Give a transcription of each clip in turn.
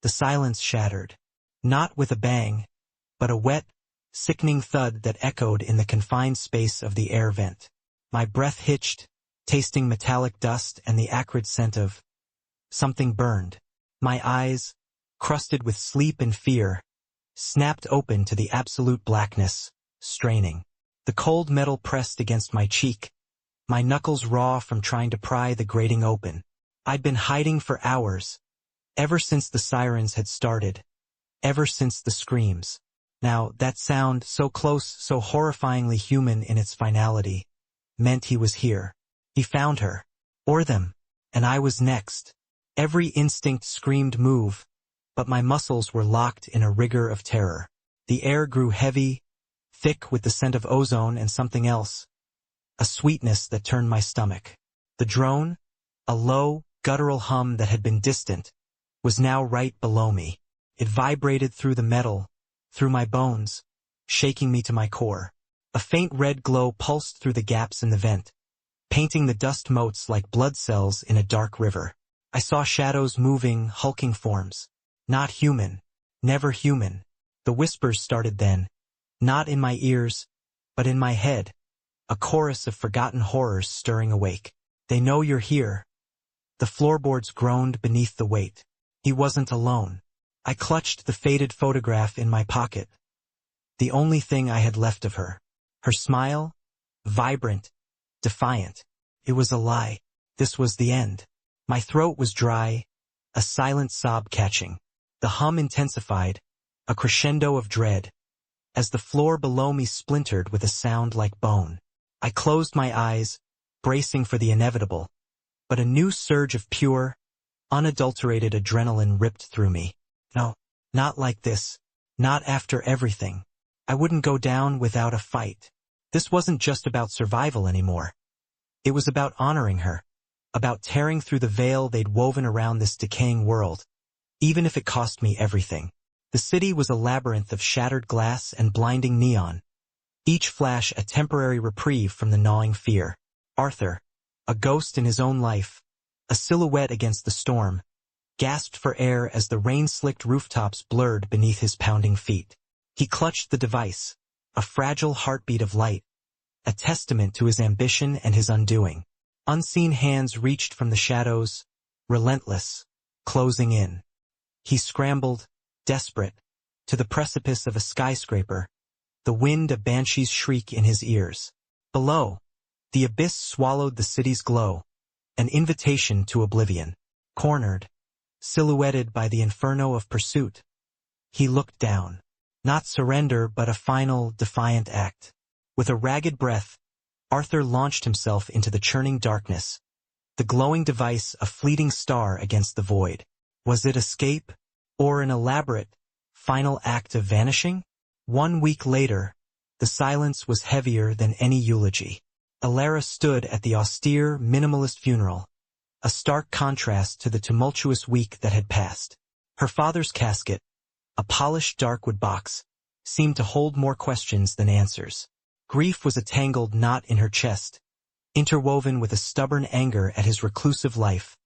The silence shattered. Not with a bang, but a wet, sickening thud that echoed in the confined space of the air vent. My breath hitched, tasting metallic dust and the acrid scent of something burned. My eyes, crusted with sleep and fear, snapped open to the absolute blackness, straining. The cold metal pressed against my cheek, my knuckles raw from trying to pry the grating open. I'd been hiding for hours, ever since the sirens had started, ever since the screams. Now, that sound, so close, so horrifyingly human in its finality, meant he was here. He found her, or them, and I was next. Every instinct screamed move, but my muscles were locked in a rigor of terror. The air grew heavy, thick with the scent of ozone and something else, a sweetness that turned my stomach. The drone, a low, guttural hum that had been distant, was now right below me. It vibrated through the metal, through my bones, shaking me to my core. A faint red glow pulsed through the gaps in the vent, painting the dust motes like blood cells in a dark river. I saw shadows moving, hulking forms. Not human. Never human. The whispers started then, not in my ears, but in my head, a chorus of forgotten horrors stirring awake. They know you're here. The floorboards groaned beneath the weight. He wasn't alone. I clutched the faded photograph in my pocket. The only thing I had left of her. Her smile, vibrant, defiant. It was a lie. This was the end. My throat was dry, a silent sob catching. The hum intensified, a crescendo of dread, as the floor below me splintered with a sound like bone. I closed my eyes, bracing for the inevitable, but a new surge of pure, unadulterated adrenaline ripped through me. No, not like this. Not after everything. I wouldn't go down without a fight. This wasn't just about survival anymore. It was about honoring her, about tearing through the veil they'd woven around this decaying world, even if it cost me everything. The city was a labyrinth of shattered glass and blinding neon, each flash a temporary reprieve from the gnawing fear. Arthur, a ghost in his own life, a silhouette against the storm, gasped for air as the rain-slicked rooftops blurred beneath his pounding feet. He clutched the device, a fragile heartbeat of light, a testament to his ambition and his undoing. Unseen hands reached from the shadows, relentless, closing in. He scrambled, desperate, to the precipice of a skyscraper, the wind a banshee's shriek in his ears. Below, the abyss swallowed the city's glow, an invitation to oblivion. Cornered, silhouetted by the inferno of pursuit, he looked down. Not surrender, but a final, defiant act. With a ragged breath, Arthur launched himself into the churning darkness, the glowing device a fleeting star against the void. Was it escape, or an elaborate, final act of vanishing? 1 week later, the silence was heavier than any eulogy. Alara stood at the austere, minimalist funeral, a stark contrast to the tumultuous week that had passed. Her father's casket, a polished darkwood box, seemed to hold more questions than answers. Grief was a tangled knot in her chest, interwoven with a stubborn anger at his reclusive life,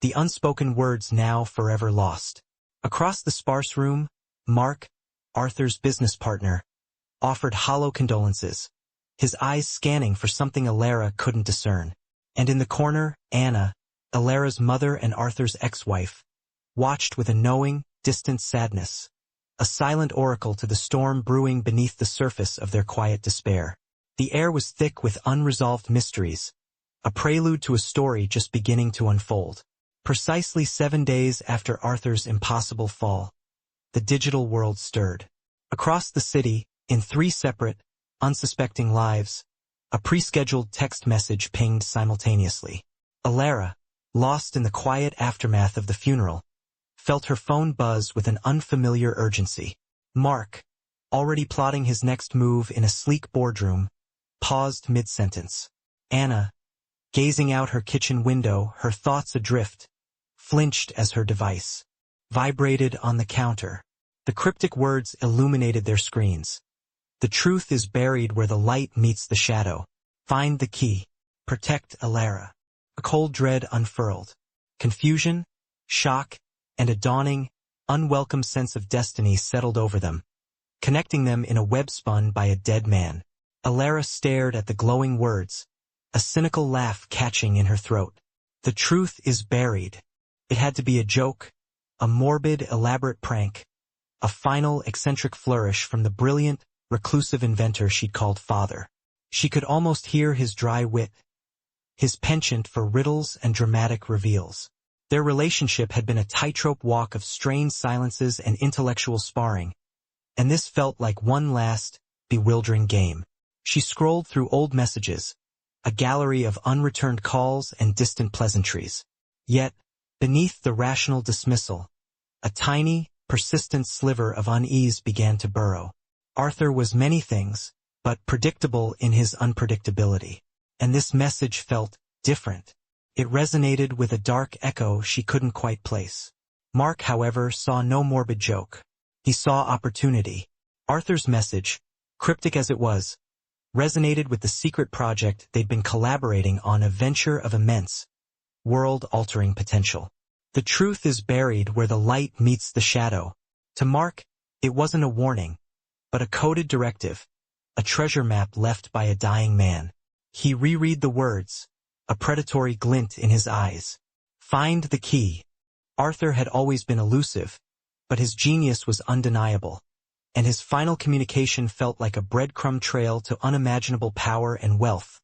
the unspoken words now forever lost. Across the sparse room, Mark, Arthur's business partner, offered hollow condolences, his eyes scanning for something Alara couldn't discern. And in the corner, Anna, Alara's mother and Arthur's ex-wife, watched with a knowing, distant sadness, a silent oracle to the storm brewing beneath the surface of their quiet despair. The air was thick with unresolved mysteries, a prelude to a story just beginning to unfold. Precisely 7 days after Arthur's impossible fall, the digital world stirred. Across the city, in 3 separate, unsuspecting lives, a pre-scheduled text message pinged simultaneously. Alara, lost in the quiet aftermath of the funeral, felt her phone buzz with an unfamiliar urgency. Mark, already plotting his next move in a sleek boardroom, paused mid-sentence. Anna, gazing out her kitchen window, her thoughts adrift, flinched as her device vibrated on the counter. The cryptic words illuminated their screens. The truth is buried where the light meets the shadow. Find the key. Protect Alara. A cold dread unfurled. Confusion, shock, and a dawning, unwelcome sense of destiny settled over them, connecting them in a web spun by a dead man. Alara stared at the glowing words, a cynical laugh catching in her throat. The truth is buried. It had to be a joke, a morbid, elaborate prank, a final, eccentric flourish from the brilliant, reclusive inventor she'd called father. She could almost hear his dry wit, his penchant for riddles and dramatic reveals. Their relationship had been a tightrope walk of strained silences and intellectual sparring, and this felt like one last, bewildering game. She scrolled through old messages, a gallery of unreturned calls and distant pleasantries. Yet, beneath the rational dismissal, a tiny, persistent sliver of unease began to burrow. Arthur was many things, but predictable in his unpredictability. And this message felt different. It resonated with a dark echo she couldn't quite place. Mark, however, saw no morbid joke. He saw opportunity. Arthur's message, cryptic as it was, resonated with the secret project they'd been collaborating on, a venture of immense, world-altering potential. The truth is buried where the light meets the shadow. To Mark, it wasn't a warning, but a coded directive, a treasure map left by a dying man. He reread the words, a predatory glint in his eyes. Find the key. Arthur had always been elusive, but his genius was undeniable, and his final communication felt like a breadcrumb trail to unimaginable power and wealth,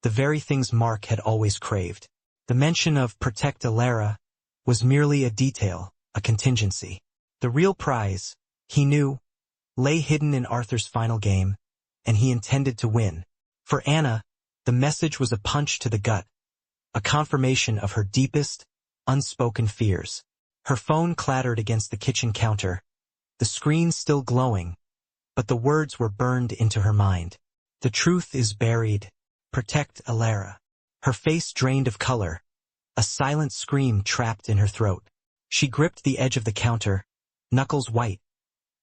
the very things Mark had always craved. The mention of protect Alara was merely a detail, a contingency. The real prize, he knew, lay hidden in Arthur's final game, and he intended to win. For Anna, the message was a punch to the gut, a confirmation of her deepest, unspoken fears. Her phone clattered against the kitchen counter, the screen still glowing, but the words were burned into her mind. The truth is buried. Protect Alara. Her face drained of color, a silent scream trapped in her throat. She gripped the edge of the counter, knuckles white,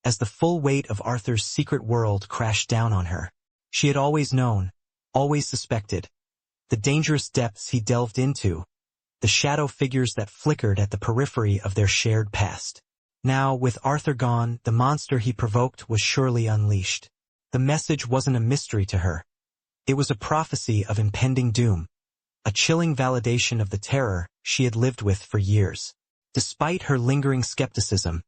as the full weight of Arthur's secret world crashed down on her. She had always known, always suspected, the dangerous depths he delved into, the shadow figures that flickered at the periphery of their shared past. Now, with Arthur gone, the monster he provoked was surely unleashed. The message wasn't a mystery to her. It was a prophecy of impending doom, a chilling validation of the terror she had lived with for years. Despite her lingering skepticism,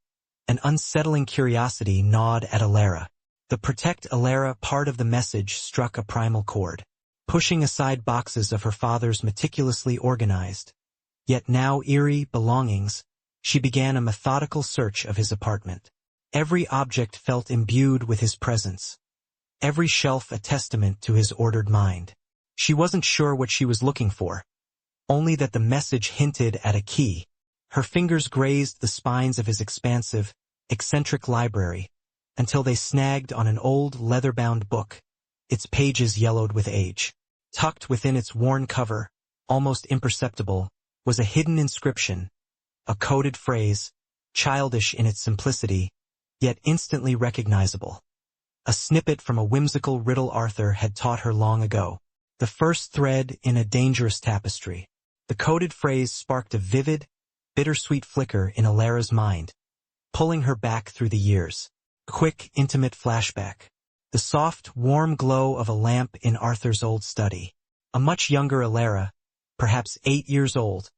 an unsettling curiosity gnawed at Alara. The protect Alara part of the message struck a primal chord. Pushing aside boxes of her father's meticulously organized, yet now eerie, belongings, she began a methodical search of his apartment. Every object felt imbued with his presence, every shelf a testament to his ordered mind. She wasn't sure what she was looking for, only that the message hinted at a key. Her fingers grazed the spines of his expansive, eccentric library, until they snagged on an old leather-bound book, its pages yellowed with age. Tucked within its worn cover, almost imperceptible, was a hidden inscription, a coded phrase, childish in its simplicity, yet instantly recognizable. A snippet from a whimsical riddle Arthur had taught her long ago. The first thread in a dangerous tapestry. The coded phrase sparked a vivid, bittersweet flicker in Alara's mind, pulling her back through the years. Quick, intimate flashback. The soft, warm glow of a lamp in Arthur's old study. A much younger Alara, perhaps 8 years old,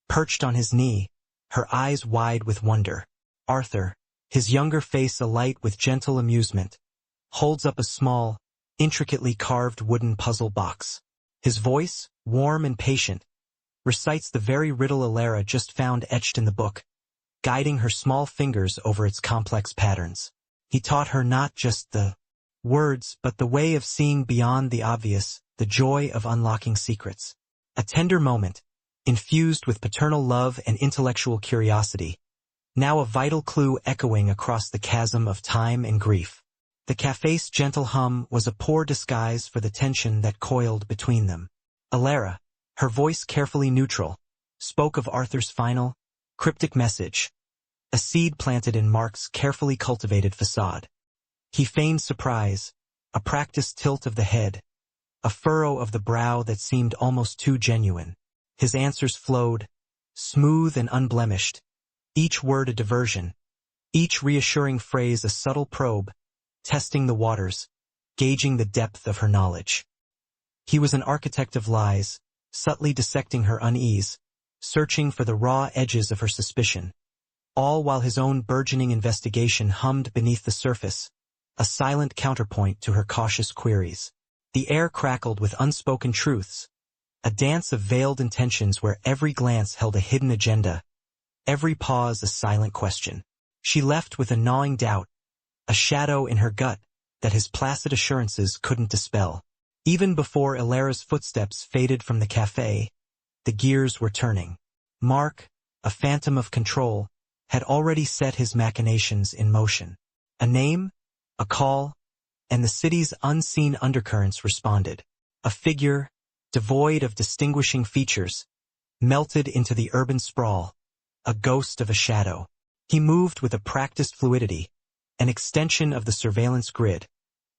perched on his knee, her eyes wide with wonder. Arthur, his younger face alight with gentle amusement, holds up a small, intricately carved wooden puzzle box. His voice, warm and patient, recites the very riddle Alara just found etched in the book, guiding her small fingers over its complex patterns. He taught her not just the words, but the way of seeing beyond the obvious, the joy of unlocking secrets. A tender moment, infused with paternal love and intellectual curiosity, now a vital clue echoing across the chasm of time and grief. The cafe's gentle hum was a poor disguise for the tension that coiled between them. Alara, her voice carefully neutral, spoke of Arthur's final, cryptic message, a seed planted in Mark's carefully cultivated facade. He feigned surprise, a practiced tilt of the head, a furrow of the brow that seemed almost too genuine. His answers flowed, smooth and unblemished, each word a diversion, each reassuring phrase a subtle probe, testing the waters, gauging the depth of her knowledge. He was an architect of lies, subtly dissecting her unease, searching for the raw edges of her suspicion, all while his own burgeoning investigation hummed beneath the surface, a silent counterpoint to her cautious queries. The air crackled with unspoken truths, a dance of veiled intentions where every glance held a hidden agenda, every pause a silent question. She left with a gnawing doubt, a shadow in her gut that his placid assurances couldn't dispel. Even before Ilara's footsteps faded from the cafe, the gears were turning. Mark, a phantom of control, had already set his machinations in motion. A name, a call, and the city's unseen undercurrents responded. A figure, devoid of distinguishing features, melted into the urban sprawl, a ghost of a shadow. He moved with a practiced fluidity, an extension of the surveillance grid,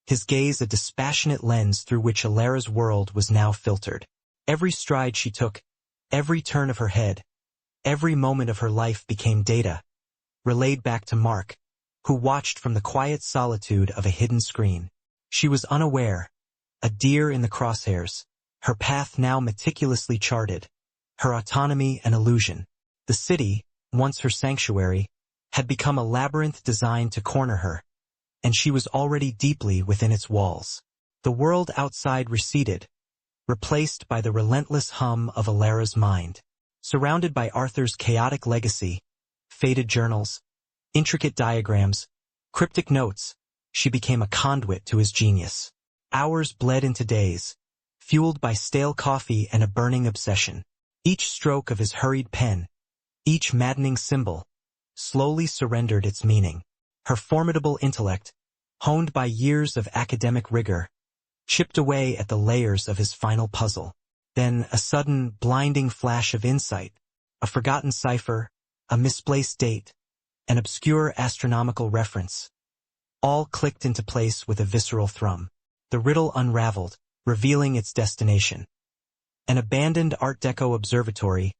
his gaze a dispassionate lens through which Ilara's world was now filtered. Every stride she took, every turn of her head, every moment of her life became data, relayed back to Mark, who watched from the quiet solitude of a hidden screen. She was unaware, a deer in the crosshairs, her path now meticulously charted, her autonomy an illusion. The city, once her sanctuary, had become a labyrinth designed to corner her, and she was already deeply within its walls. The world outside receded, replaced by the relentless hum of Ilara's mind. Surrounded by Arthur's chaotic legacy, faded journals, intricate diagrams, cryptic notes, she became a conduit to his genius. Hours bled into days, fueled by stale coffee and a burning obsession. Each stroke of his hurried pen, each maddening symbol, slowly surrendered its meaning. Her formidable intellect, honed by years of academic rigor, chipped away at the layers of his final puzzle. Then a sudden, blinding flash of insight, a forgotten cipher, a misplaced date, an obscure astronomical reference, all clicked into place with a visceral thrum. The riddle unraveled, revealing its destination. An abandoned Art Deco observatory,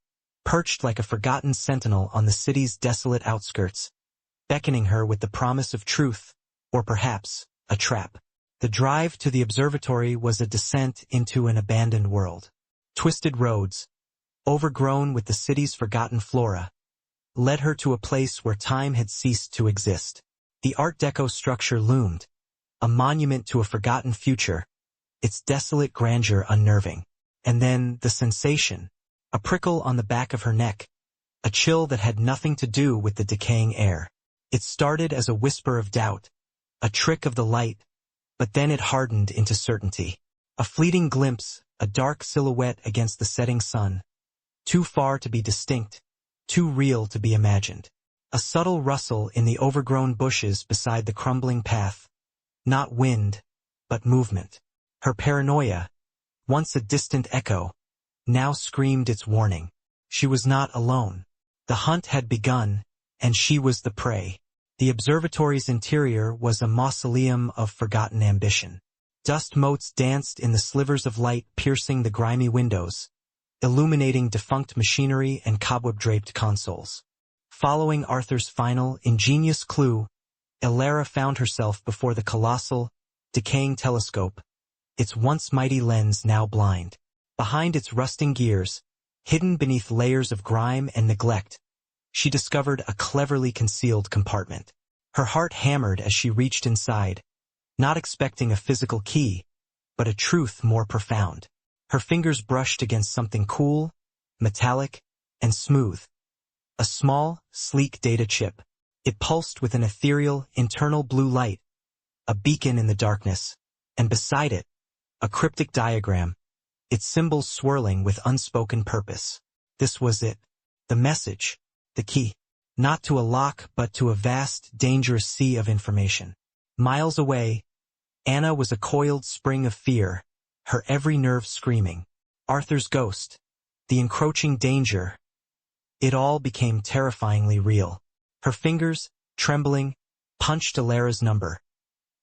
perched like a forgotten sentinel on the city's desolate outskirts, beckoning her with the promise of truth, or perhaps, a trap. The drive to the observatory was a descent into an abandoned world. Twisted roads, overgrown with the city's forgotten flora, led her to a place where time had ceased to exist. The Art Deco structure loomed, a monument to a forgotten future, its desolate grandeur unnerving. And then the sensation, a prickle on the back of her neck, a chill that had nothing to do with the decaying air. It started as a whisper of doubt, a trick of the light, but then it hardened into certainty. A fleeting glimpse, a dark silhouette against the setting sun, too far to be distinct, too real to be imagined. A subtle rustle in the overgrown bushes beside the crumbling path, not wind, but movement. Her paranoia, once a distant echo, now screamed its warning. She was not alone. The hunt had begun, and she was the prey. The observatory's interior was a mausoleum of forgotten ambition. Dust motes danced in the slivers of light piercing the grimy windows, illuminating defunct machinery and cobweb-draped consoles. Following Arthur's final, ingenious clue, Ilara found herself before the colossal, decaying telescope, its once mighty lens now blind. Behind its rusting gears, hidden beneath layers of grime and neglect, she discovered a cleverly concealed compartment. Her heart hammered as she reached inside, not expecting a physical key, but a truth more profound. Her fingers brushed against something cool, metallic, and smooth. A small, sleek data chip. It pulsed with an ethereal, internal blue light, a beacon in the darkness, and beside it, a cryptic diagram, its symbols swirling with unspoken purpose. This was it. The message, the key. Not to a lock but to a vast, dangerous sea of information. Miles away, Anna was a coiled spring of fear, her every nerve screaming. Arthur's ghost, the encroaching danger. It all became terrifyingly real. Her fingers, trembling, punched Ilara's number.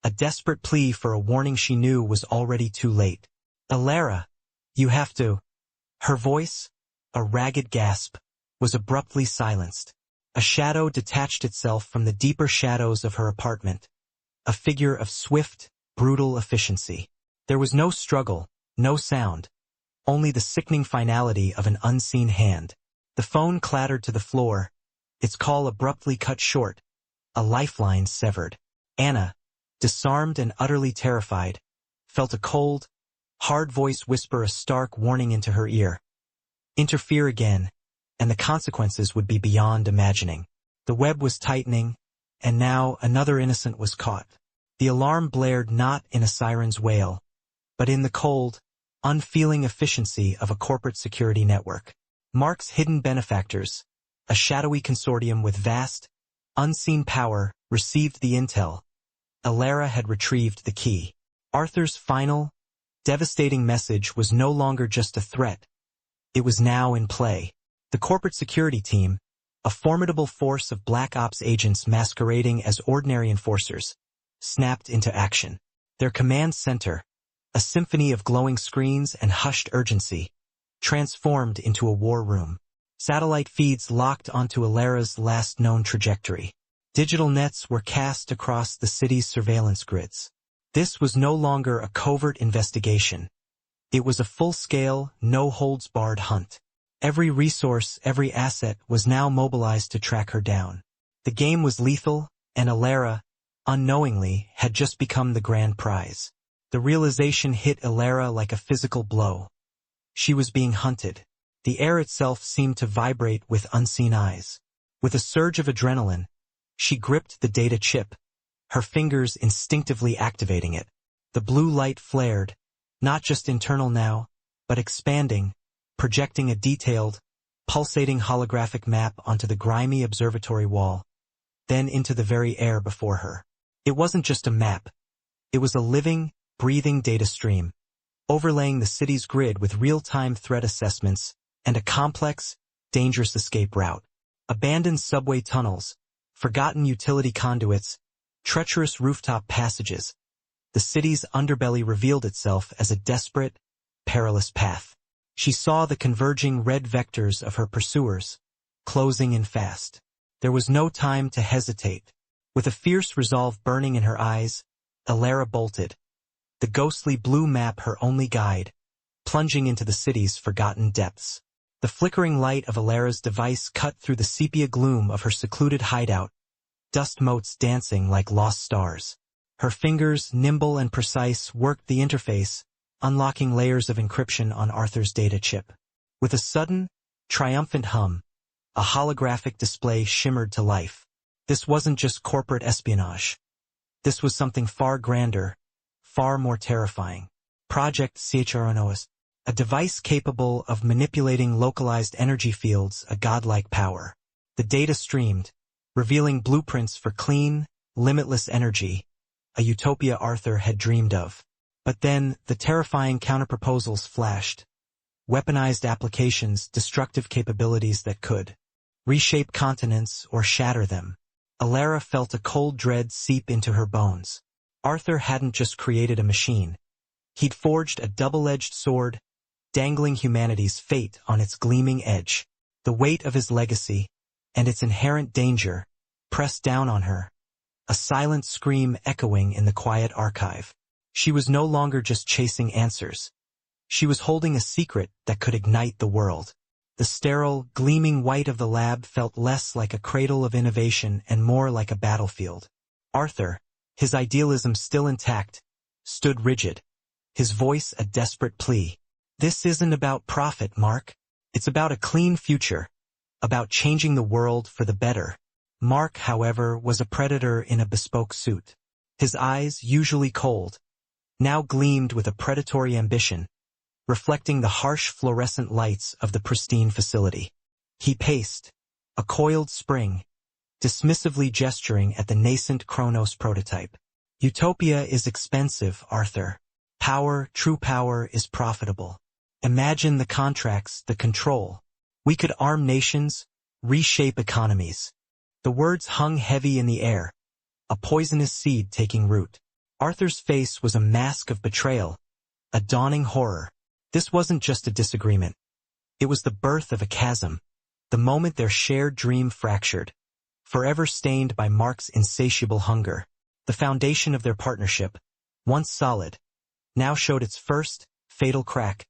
A desperate plea for a warning she knew was already too late. Ilara, you have to. Her voice, a ragged gasp, was abruptly silenced. A shadow detached itself from the deeper shadows of her apartment, a figure of swift, brutal efficiency. There was no struggle, no sound, only the sickening finality of an unseen hand. The phone clattered to the floor, its call abruptly cut short, a lifeline severed. Anna, disarmed and utterly terrified, felt a cold, hard voice whisper a stark warning into her ear. Interfere again, and the consequences would be beyond imagining. The web was tightening, and now another innocent was caught. The alarm blared not in a siren's wail, but in the cold, unfeeling efficiency of a corporate security network. Mark's hidden benefactors, a shadowy consortium with vast, unseen power, received the intel. Alara had retrieved the key. Arthur's final, devastating message was no longer just a threat. It was now in play. The corporate security team, a formidable force of Black Ops agents masquerading as ordinary enforcers, snapped into action. Their command center, a symphony of glowing screens and hushed urgency, transformed into a war room. Satellite feeds locked onto Alara's last known trajectory. Digital nets were cast across the city's surveillance grids. This was no longer a covert investigation. It was a full-scale, no-holds-barred hunt. Every resource, every asset was now mobilized to track her down. The game was lethal, and Alara, unknowingly, had just become the grand prize. The realization hit Alara like a physical blow. She was being hunted. The air itself seemed to vibrate with unseen eyes. With a surge of adrenaline, she gripped the data chip, her fingers instinctively activating it. The blue light flared, not just internal now, but expanding, projecting a detailed, pulsating holographic map onto the grimy observatory wall, then into the very air before her. It wasn't just a map. It was a living, breathing data stream, overlaying the city's grid with real-time threat assessments and a complex, dangerous escape route. Abandoned subway tunnels, forgotten utility conduits, treacherous rooftop passages. The city's underbelly revealed itself as a desperate, perilous path. She saw the converging red vectors of her pursuers, closing in fast. There was no time to hesitate. With a fierce resolve burning in her eyes, Alara bolted, the ghostly blue map her only guide, plunging into the city's forgotten depths. The flickering light of Alara's device cut through the sepia gloom of her secluded hideout, dust motes dancing like lost stars. Her fingers, nimble and precise, worked the interface, unlocking layers of encryption on Arthur's data chip. With a sudden, triumphant hum, a holographic display shimmered to life. This wasn't just corporate espionage. This was something far grander, far more terrifying. Project CHRONOS, a device capable of manipulating localized energy fields, a godlike power. The data streamed, revealing blueprints for clean, limitless energy, a utopia Arthur had dreamed of. But then, the terrifying counterproposals flashed. Weaponized applications, destructive capabilities that could reshape continents or shatter them. Alara felt a cold dread seep into her bones. Arthur hadn't just created a machine. He'd forged a double-edged sword, dangling humanity's fate on its gleaming edge. The weight of his legacy, and its inherent danger, pressed down on her, a silent scream echoing in the quiet archive. She was no longer just chasing answers. She was holding a secret that could ignite the world. The sterile, gleaming white of the lab felt less like a cradle of innovation and more like a battlefield. Arthur, his idealism still intact, stood rigid, his voice a desperate plea. This isn't about profit, Mark. It's about a clean future, about changing the world for the better. Mark, however, was a predator in a bespoke suit. His eyes, usually cold, now gleamed with a predatory ambition, reflecting the harsh fluorescent lights of the pristine facility. He paced, a coiled spring, dismissively gesturing at the nascent Kronos prototype. Utopia is expensive, Arthur. Power, true power, is profitable. Imagine the contracts, the control. We could arm nations, reshape economies. The words hung heavy in the air, a poisonous seed taking root. Arthur's face was a mask of betrayal, a dawning horror. This wasn't just a disagreement. It was the birth of a chasm, the moment their shared dream fractured. forever stained by Mark's insatiable hunger. The foundation of their partnership, once solid, now showed its first, fatal crack,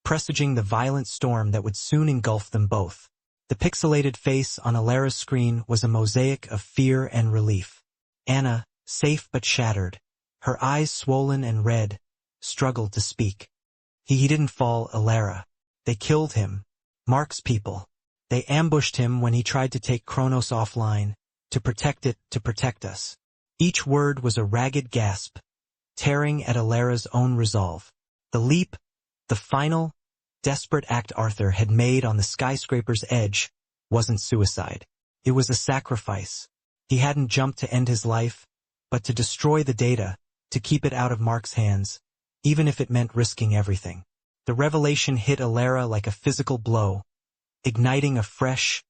presaging the violent storm that would soon engulf them both. The pixelated face on Alara's screen was a mosaic of fear and relief. Anna, safe but shattered, her eyes swollen and red, struggled to speak. He didn't fall, Alara. They killed him. Mark's people. They ambushed him when he tried to take Kronos offline, to protect us. Each word was a ragged gasp, tearing at Alara's own resolve. The leap, the final, desperate act Arthur had made on the skyscraper's edge, wasn't suicide. It was a sacrifice. He hadn't jumped to end his life, but to destroy the data, to keep it out of Mark's hands, even if it meant risking everything. The revelation hit Alara like a physical blow, igniting a fresh,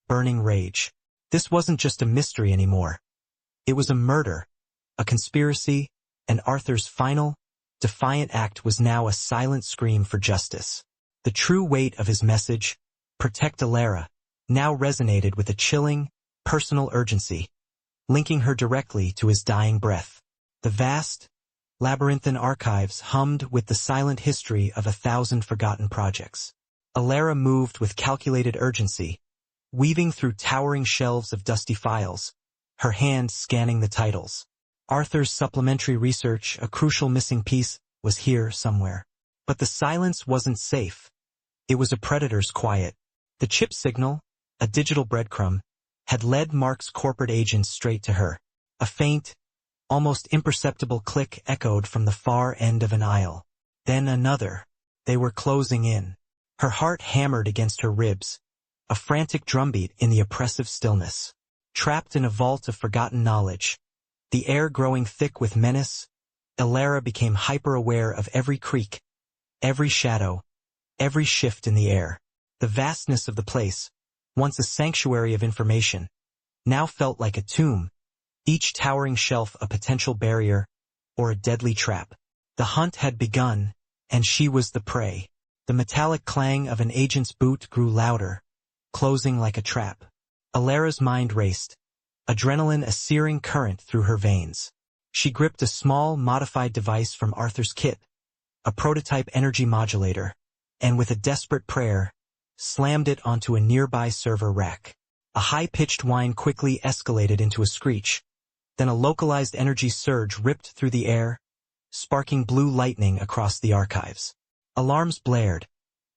burning rage. This wasn't just a mystery anymore. It was a murder, a conspiracy, and Arthur's final, defiant act was now a silent scream for justice. The true weight of his message, protect Alara, now resonated with a chilling, personal urgency, linking her directly to his dying breath. The vast, labyrinthine archives hummed with the silent history of 1,000 forgotten projects. Alara moved with calculated urgency, weaving through towering shelves of dusty files, her hand scanning the titles. Arthur's supplementary research, a crucial missing piece, was here somewhere. But the silence wasn't safe. It was a predator's quiet. The chip signal, a digital breadcrumb, had led Mark's corporate agents straight to her. A faint, almost imperceptible click echoed from the far end of an aisle. Then another. They were closing in. Her heart hammered against her ribs, a frantic drumbeat in the oppressive stillness. Trapped in a vault of forgotten knowledge, the air growing thick with menace, Alara became hyper-aware of every creak, every shadow, every shift in the air. The vastness of the place, once a sanctuary of information, now felt like a tomb, each towering shelf a potential barrier or a deadly trap. The hunt had begun, and she was the prey. The metallic clang of an agent's boot grew louder, closing like a trap. Alara's mind raced, adrenaline a searing current through her veins. She gripped a small, modified device from Arthur's kit, a prototype energy modulator, and with a desperate prayer, slammed it onto a nearby server rack. A high-pitched whine quickly escalated into a screech, then a localized energy surge ripped through the air, sparking blue lightning across the archives. Alarms blared,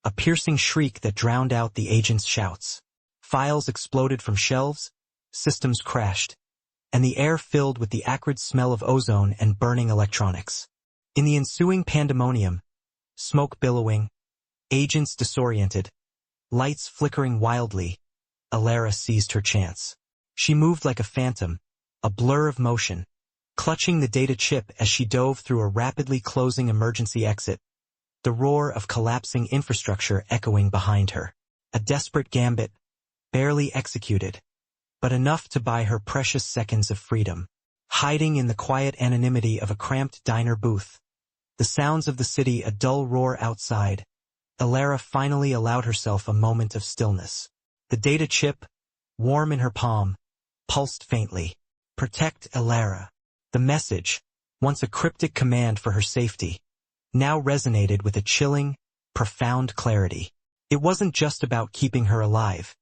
a piercing shriek that drowned out the agent's shouts. Files exploded from shelves, systems crashed, and the air filled with the acrid smell of ozone and burning electronics. In the ensuing pandemonium, smoke billowing, agents disoriented, lights flickering wildly, Alara seized her chance. She moved like a phantom, a blur of motion, clutching the data chip as she dove through a rapidly closing emergency exit, the roar of collapsing infrastructure echoing behind her. A desperate gambit, barely executed, but enough to buy her precious seconds of freedom. Hiding in the quiet anonymity of a cramped diner booth, the sounds of the city a dull roar outside, Alara finally allowed herself a moment of stillness. The data chip, warm in her palm, pulsed faintly. Protect Alara. The message, once a cryptic command for her safety, now resonated with a chilling, profound clarity. It wasn't just about keeping her alive.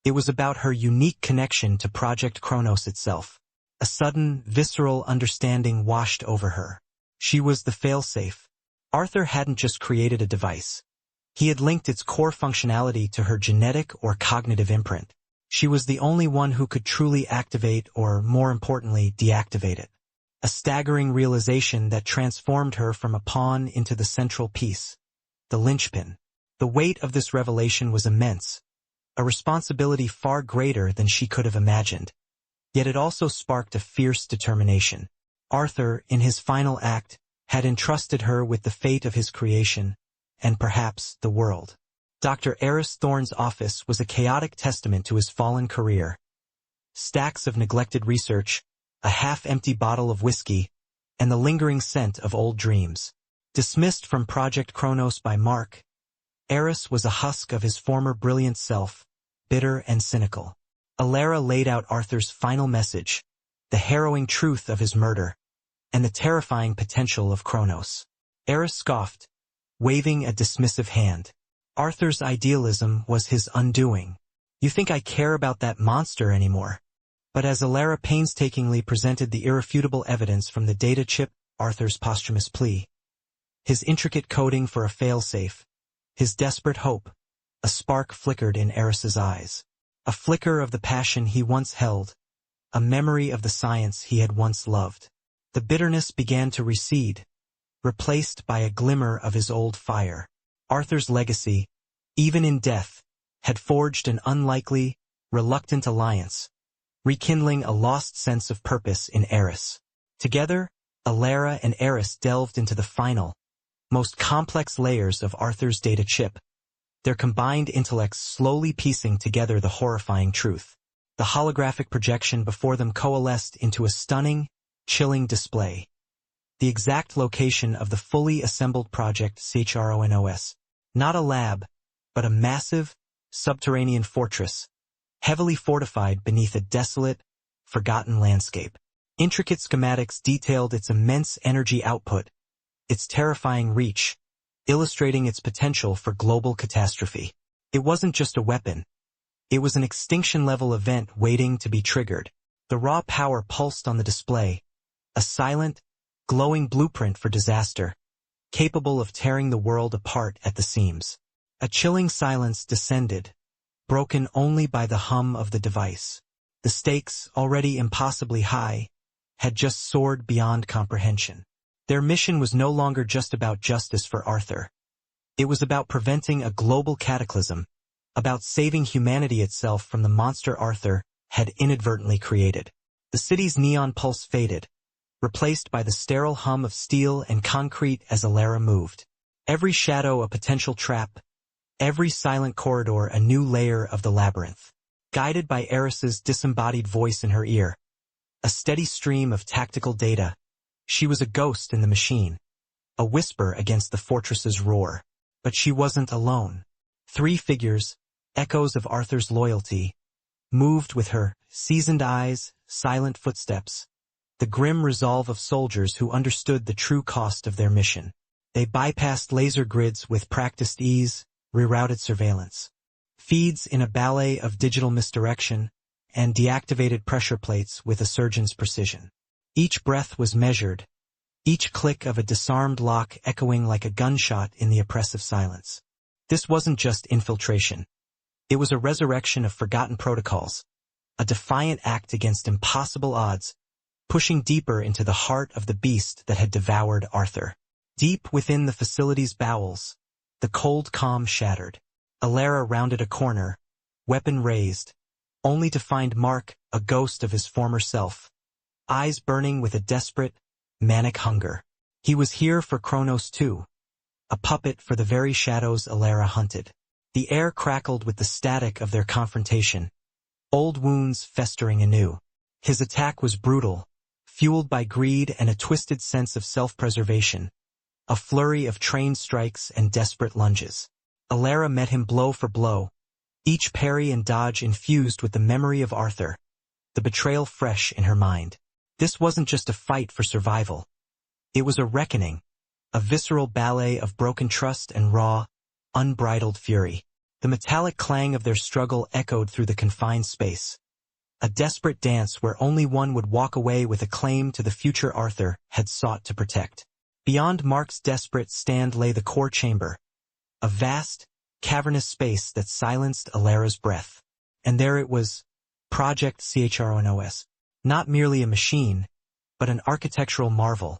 It was about her unique connection to Project Kronos itself. A sudden, visceral understanding washed over her. She was the failsafe. Arthur hadn't just created a device. He had linked its core functionality to her genetic or cognitive imprint. She was the only one who could truly activate or, more importantly, deactivate it. A staggering realization that transformed her from a pawn into the central piece, the linchpin. The weight of this revelation was immense, a responsibility far greater than she could have imagined. Yet it also sparked a fierce determination. Arthur, in his final act, had entrusted her with the fate of his creation, and perhaps the world. Dr. Eris Thorne's office was a chaotic testament to his fallen career. Stacks of neglected research, a half-empty bottle of whiskey, and the lingering scent of old dreams. Dismissed from Project Kronos by Mark, Eris was a husk of his former brilliant self, bitter and cynical. Alara laid out Arthur's final message, the harrowing truth of his murder, and the terrifying potential of Kronos. Eris scoffed, waving a dismissive hand. Arthur's idealism was his undoing. You think I care about that monster anymore? But as Alara painstakingly presented the irrefutable evidence from the data chip, Arthur's posthumous plea, his intricate coding for a failsafe, his desperate hope, a spark flickered in Eris's eyes. A flicker of the passion he once held, a memory of the science he had once loved. The bitterness began to recede, replaced by a glimmer of his old fire. Arthur's legacy, even in death, had forged an unlikely, reluctant alliance, rekindling a lost sense of purpose in Eris. Together, Alara and Eris delved into the final, most complex layers of Arthur's data chip, their combined intellects slowly piecing together the horrifying truth. The holographic projection before them coalesced into a stunning, chilling display. The exact location of the fully assembled project CHRONOS. Not a lab, but a massive, subterranean fortress, heavily fortified beneath a desolate, forgotten landscape. Intricate schematics detailed its immense energy output, its terrifying reach, illustrating its potential for global catastrophe. It wasn't just a weapon. It was an extinction-level event waiting to be triggered. The raw power pulsed on the display, a silent, glowing blueprint for disaster, capable of tearing the world apart at the seams. A chilling silence descended, broken only by the hum of the device. The stakes, already impossibly high, had just soared beyond comprehension. Their mission was no longer just about justice for Arthur. It was about preventing a global cataclysm, about saving humanity itself from the monster Arthur had inadvertently created. The city's neon pulse faded, replaced by the sterile hum of steel and concrete as Alara moved. Every shadow a potential trap, every silent corridor a new layer of the labyrinth. Guided by Eris's disembodied voice in her ear, a steady stream of tactical data, she was a ghost in the machine, a whisper against the fortress's roar. But she wasn't alone. Three figures, echoes of Arthur's loyalty, moved with her, seasoned eyes, silent footsteps, the grim resolve of soldiers who understood the true cost of their mission. They bypassed laser grids with practiced ease, rerouted surveillance, feeds in a ballet of digital misdirection, and deactivated pressure plates with a surgeon's precision. Each breath was measured, each click of a disarmed lock echoing like a gunshot in the oppressive silence. This wasn't just infiltration. It was a resurrection of forgotten protocols, a defiant act against impossible odds, pushing deeper into the heart of the beast that had devoured Arthur. Deep within the facility's bowels, the cold calm shattered. Alara rounded a corner, weapon raised, only to find Mark, a ghost of his former self, eyes burning with a desperate, manic hunger. He was here for Kronos too, a puppet for the very shadows Alara hunted. The air crackled with the static of their confrontation, old wounds festering anew. His attack was brutal, fueled by greed and a twisted sense of self-preservation, a flurry of trained strikes and desperate lunges. Alara met him blow for blow, each parry and dodge infused with the memory of Arthur, the betrayal fresh in her mind. This wasn't just a fight for survival. It was a reckoning, a visceral ballet of broken trust and raw, unbridled fury. The metallic clang of their struggle echoed through the confined space, a desperate dance where only one would walk away with a claim to the future Arthur had sought to protect. Beyond Mark's desperate stand lay the core chamber, a vast, cavernous space that silenced Alara's breath. And there it was, Project CHRONOS. Not merely a machine, but an architectural marvel,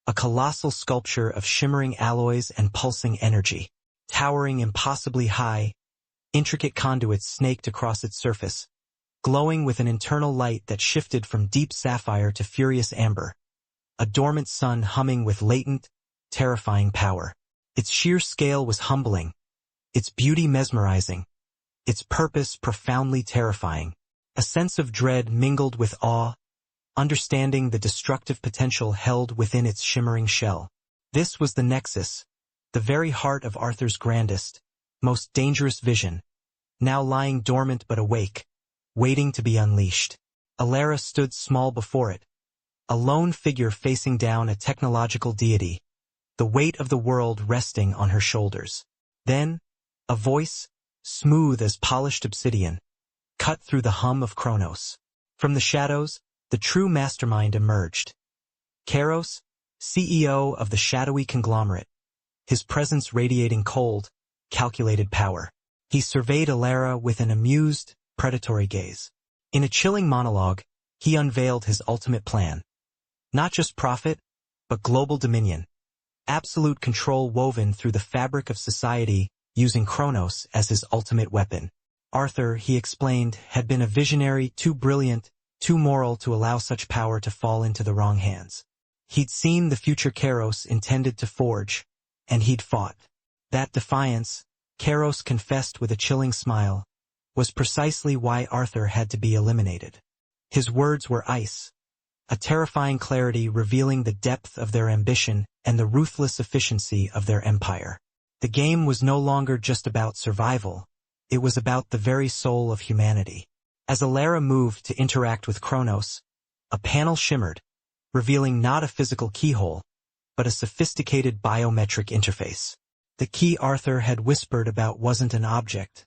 a colossal sculpture of shimmering alloys and pulsing energy. Towering impossibly high, intricate conduits snaked across its surface, glowing with an internal light that shifted from deep sapphire to furious amber, a dormant sun humming with latent, terrifying power. Its sheer scale was humbling, its beauty mesmerizing, its purpose profoundly terrifying. A sense of dread mingled with awe, understanding the destructive potential held within its shimmering shell. This was the nexus, the very heart of Arthur's grandest, most dangerous vision, now lying dormant but awake, waiting to be unleashed. Alara stood small before it, a lone figure facing down a technological deity, the weight of the world resting on her shoulders. Then, a voice, smooth as polished obsidian, cut through the hum of Kronos. From the shadows, the true mastermind emerged. Kairos, CEO of the shadowy conglomerate, his presence radiating cold, calculated power. He surveyed Alara with an amused, predatory gaze. In a chilling monologue, he unveiled his ultimate plan. Not just profit, but global dominion. Absolute control woven through the fabric of society, using Kronos as his ultimate weapon. Arthur, he explained, had been a visionary too brilliant, too moral to allow such power to fall into the wrong hands. He'd seen the future Kairos intended to forge, and he'd fought. That defiance, Kairos confessed with a chilling smile, was precisely why Arthur had to be eliminated. His words were ice, a terrifying clarity revealing the depth of their ambition and the ruthless efficiency of their empire. The game was no longer just about survival, it was about the very soul of humanity. As Alara moved to interact with Kronos, a panel shimmered, revealing not a physical keyhole, but a sophisticated biometric interface. The key Arthur had whispered about wasn't an object,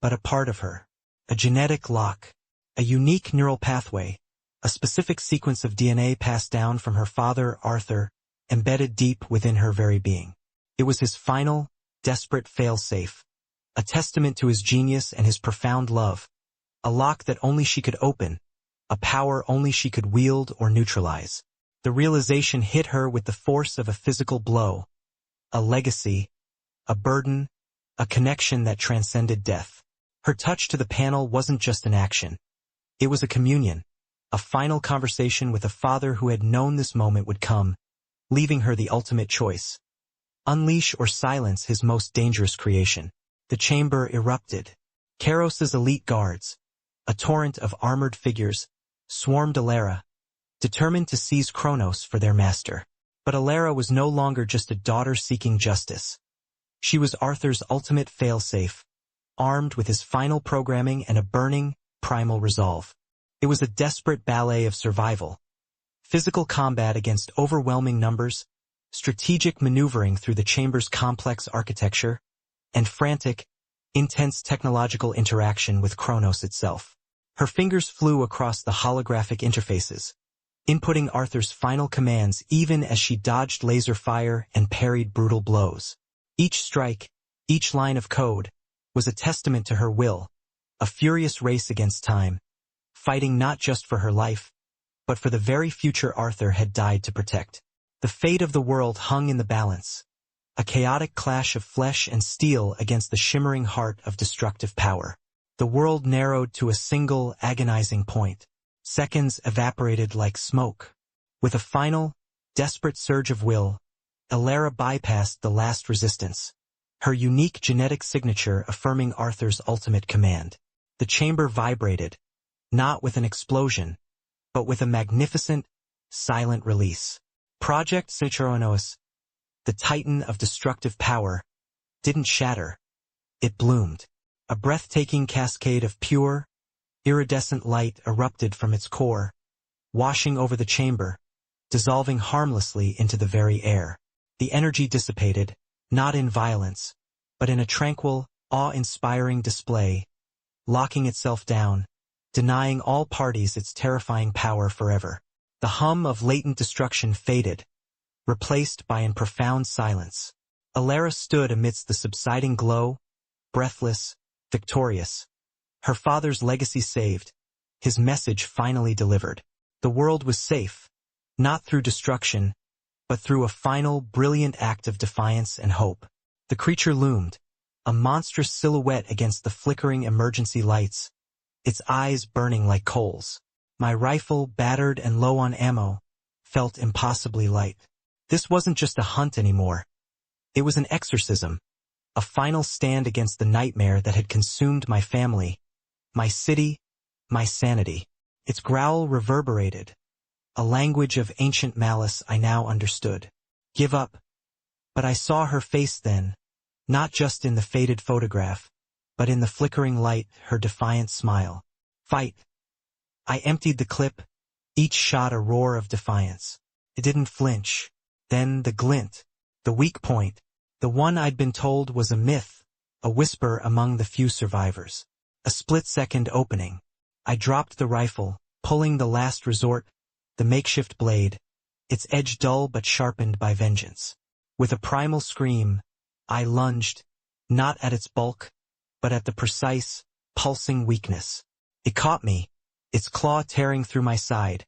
but a part of her. A genetic lock, a unique neural pathway, a specific sequence of DNA passed down from her father, Arthur, embedded deep within her very being. It was his final, desperate failsafe, a testament to his genius and his profound love, a lock that only she could open, a power only she could wield or neutralize. The realization hit her with the force of a physical blow, a legacy, a burden, a connection that transcended death. Her touch to the panel wasn't just an action. It was a communion, a final conversation with a father who had known this moment would come, leaving her the ultimate choice. Unleash or silence his most dangerous creation. The chamber erupted. Kairos's elite guards, a torrent of armored figures, swarmed Alara, determined to seize Kronos for their master. But Alara was no longer just a daughter seeking justice. She was Arthur's ultimate failsafe, armed with his final programming and a burning, primal resolve. It was a desperate ballet of survival. Physical combat against overwhelming numbers, strategic maneuvering through the chamber's complex architecture, and frantic, intense technological interaction with Kronos itself. Her fingers flew across the holographic interfaces, inputting Arthur's final commands even as she dodged laser fire and parried brutal blows. Each strike, each line of code, was a testament to her will, a furious race against time, fighting not just for her life, but for the very future Arthur had died to protect. The fate of the world hung in the balance, a chaotic clash of flesh and steel against the shimmering heart of destructive power. The world narrowed to a single, agonizing point. Seconds evaporated like smoke. With a final, desperate surge of will, Alara bypassed the last resistance, her unique genetic signature affirming Arthur's ultimate command. The chamber vibrated, not with an explosion, but with a magnificent, silent release. Project Ciceronos, the titan of destructive power, didn't shatter. It bloomed. A breathtaking cascade of pure, iridescent light erupted from its core, washing over the chamber, dissolving harmlessly into the very air. The energy dissipated, not in violence, but in a tranquil, awe-inspiring display, locking itself down, denying all parties its terrifying power forever. The hum of latent destruction faded, replaced by a profound silence. Alara stood amidst the subsiding glow, breathless, victorious. Her father's legacy saved, his message finally delivered. The world was safe, not through destruction, but through a final, brilliant act of defiance and hope. The creature loomed, a monstrous silhouette against the flickering emergency lights, its eyes burning like coals. My rifle, battered and low on ammo, felt impossibly light. This wasn't just a hunt anymore. It was an exorcism, a final stand against the nightmare that had consumed my family, my city, my sanity. Its growl reverberated, a language of ancient malice I now understood. Give up. But I saw her face then, not just in the faded photograph, but in the flickering light, her defiant smile. Fight. I emptied the clip, each shot a roar of defiance. It didn't flinch. Then the glint, the weak point, the one I'd been told was a myth, a whisper among the few survivors. A split-second opening. I dropped the rifle, pulling the last resort, the makeshift blade, its edge dull but sharpened by vengeance. With a primal scream, I lunged, not at its bulk, but at the precise, pulsing weakness. It caught me, its claw tearing through my side,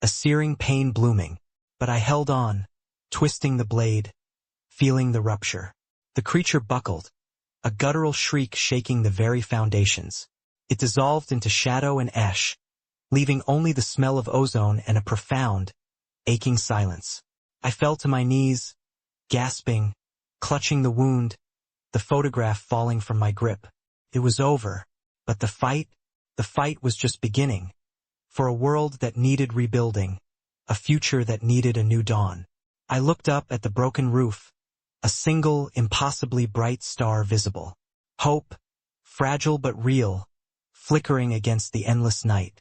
a searing pain blooming, but I held on, twisting the blade, feeling the rupture. The creature buckled, a guttural shriek shaking the very foundations. It dissolved into shadow and ash, leaving only the smell of ozone and a profound, aching silence. I fell to my knees, gasping, clutching the wound, the photograph falling from my grip. It was over, but the fight was just beginning. For a world that needed rebuilding, a future that needed a new dawn. I looked up at the broken roof, a single, impossibly bright star visible. Hope, fragile but real, flickering against the endless night.